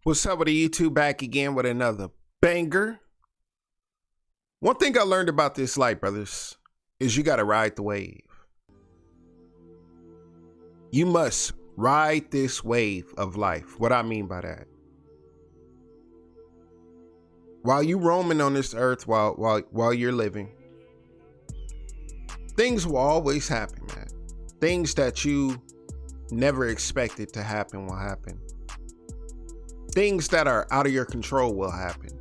What's up with the YouTube? Back again with another banger. One thing I learned about this life, brothers, is you got to ride the wave. You must ride this wave of life. What I mean by that, while you roaming on this earth, while you're living, things will always happen, man. Things that you never expected to happen will happen. Things that are out of your control will happen.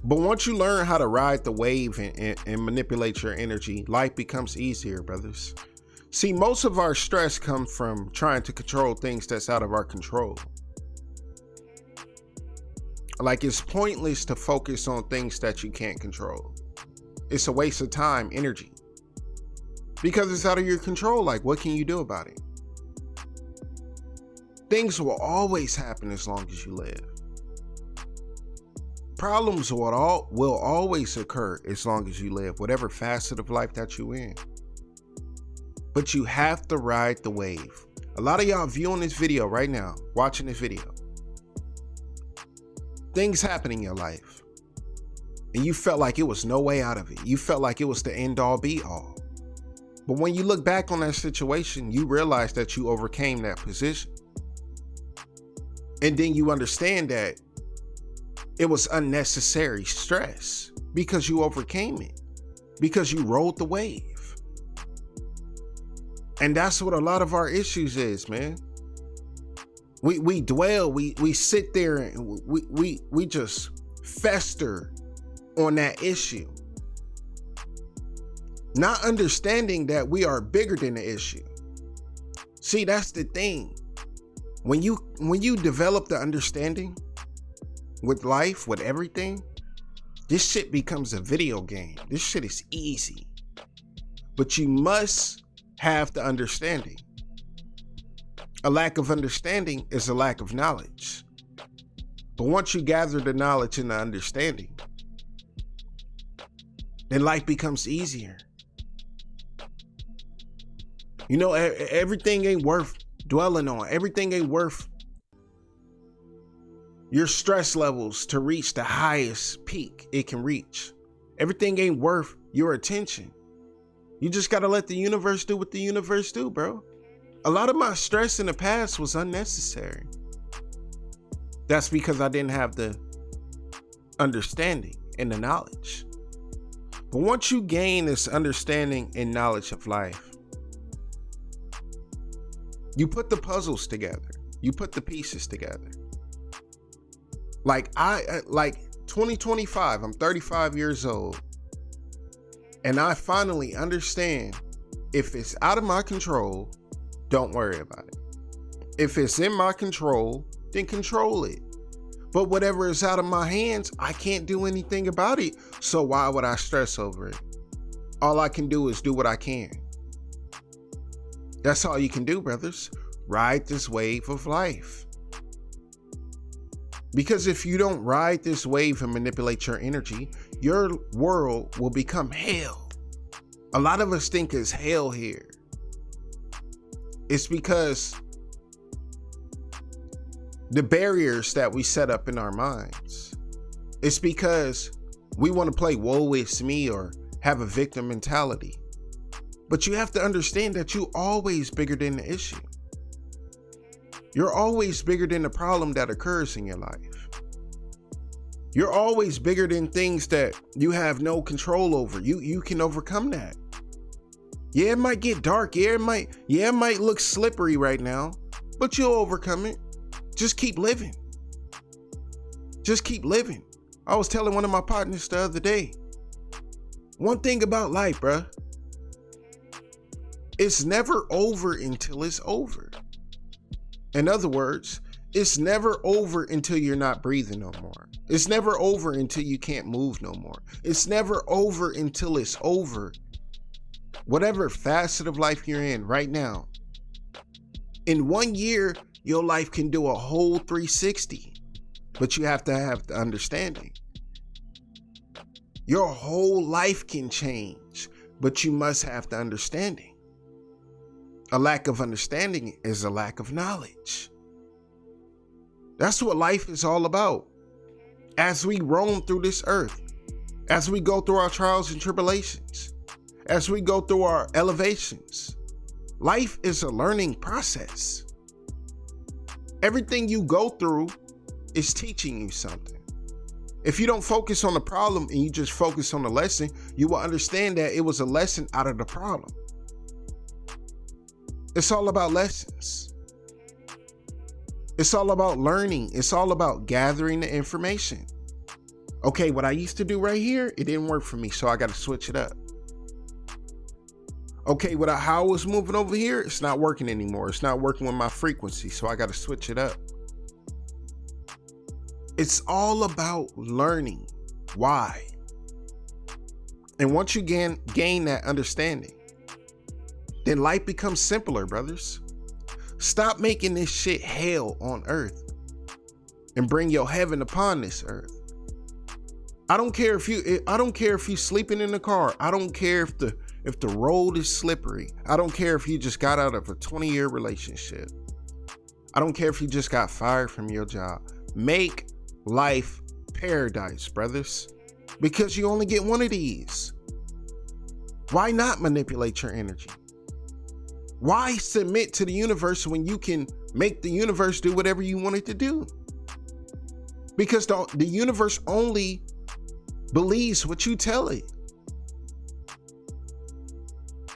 But once you learn how to ride the wave and manipulate your energy, life becomes easier, brothers. See, most of our stress comes from trying to control things that's out of our control. Like, it's pointless to focus on things that you can't control. It's a waste of time, energy. Because it's out of your control. Like, what can you do about it? Things will always happen as long as you live. Problems will always occur as long as you live, whatever facet of life that you're in. But you have to ride the wave. A lot of y'all viewing this video right now, watching this video, things happen in your life, and you felt like it was no way out of it. You felt like it was the end all be all. But when you look back on that situation, you realize that you overcame that position. And then you understand that it was unnecessary stress because you overcame it, because you rode the wave. And that's what a lot of our issues is, man. We dwell, we sit there and we just fester on that issue, not understanding that we are bigger than the issue. See, that's the thing. When you develop the understanding with life, with everything, this shit becomes a video game. This shit is easy. But you must have the understanding. A lack of understanding is a lack of knowledge. But once you gather the knowledge and the understanding, then life becomes easier. You know, everything ain't worth dwelling on. Everything ain't worth your stress levels to reach the highest peak it can reach. Everything ain't worth your attention. You just got to let the universe do what the universe do, bro. A lot of my stress in the past was unnecessary. That's because I didn't have the understanding and the knowledge. But once you gain this understanding and knowledge of life, you put the puzzles together. You put the pieces together. Like 2025, I'm 35 years old. And I finally understand, if it's out of my control, don't worry about it. If it's in my control, then control it. But whatever is out of my hands, I can't do anything about it. So why would I stress over it? All I can do is do what I can. That's all you can do, brothers. Ride this wave of life. Because if you don't ride this wave and manipulate your energy, your world will become hell. A lot of us think it's hell here. It's because the barriers that we set up in our minds. It's because we want to play woe is me or have a victim mentality. But you have to understand that you're always bigger than the issue. You're always bigger than the problem that occurs in your life. You're always bigger than things that you have no control over. You can overcome that. Yeah, it might get dark. Yeah, it might look slippery right now, but you'll overcome it. Just keep living. Just keep living. I was telling one of my partners the other day, one thing about life, bruh, it's never over until it's over. In other words, it's never over until you're not breathing no more. It's never over until you can't move no more. It's never over until it's over. Whatever facet of life you're in right now, in 1 year, your life can do a whole 360, but you have to have the understanding. Your whole life can change, but you must have the understanding. A lack of understanding is a lack of knowledge. That's what life is all about. As we roam through this earth, as we go through our trials and tribulations, as we go through our elevations, life is a learning process. Everything you go through is teaching you something. If you don't focus on the problem and you just focus on the lesson, you will understand that it was a lesson out of the problem. It's all about lessons. It's all about learning. It's all about gathering the information. Okay, what I used to do right here, it didn't work for me, so I got to switch it up. Okay, how I was moving over here, it's not working anymore. It's not working with my frequency, so I got to switch it up. It's all about learning why. And once you gain that understanding, then life becomes simpler, brothers. Stop making this shit hell on earth and bring your heaven upon this earth. I don't care if you sleeping in the car. I don't care if the road is slippery. I don't care if you just got out of a 20-year relationship. I don't care if you just got fired from your job. Make life paradise, brothers, because you only get one of these. Why not manipulate your energy? Why submit to the universe when you can make the universe do whatever you want it to do? Because the universe only believes what you tell it.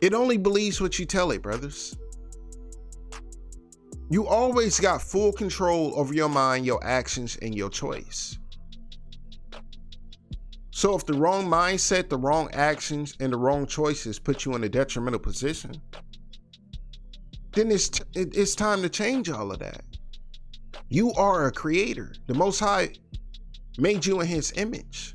It only believes what you tell it, brothers. You always got full control over your mind, your actions, and your choice. So if the wrong mindset, the wrong actions, and the wrong choices put you in a detrimental position, then it's time to change all of that. You are a creator. The Most High made you in His image.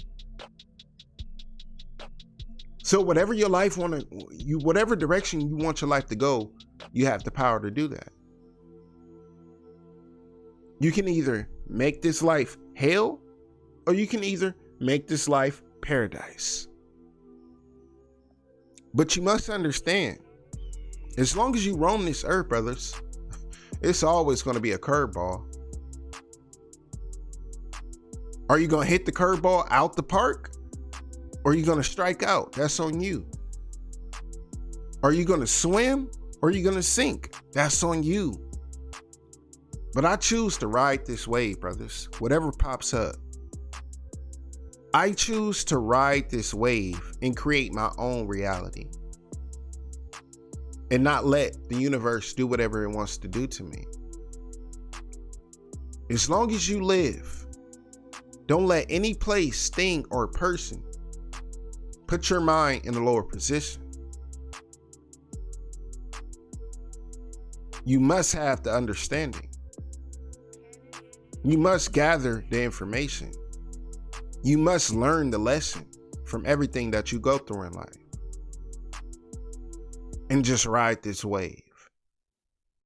So whatever your life whatever direction you want your life to go, you have the power to do that. You can either make this life hell, or you can either make this life paradise. But you must understand, as long as you roam this earth, brothers, it's always going to be a curveball. Are you going to hit the curveball out the park? Or are you going to strike out? That's on you. Are you going to swim? Or are you going to sink? That's on you. But I choose to ride this wave, brothers. Whatever pops up. I choose to ride this wave and create my own reality. And not let the universe do whatever it wants to do to me. As long as you live, don't let any place, thing, or person put your mind in a lower position. You must have the understanding. You must gather the information. You must learn the lesson from everything that you go through in life. And just ride this wave.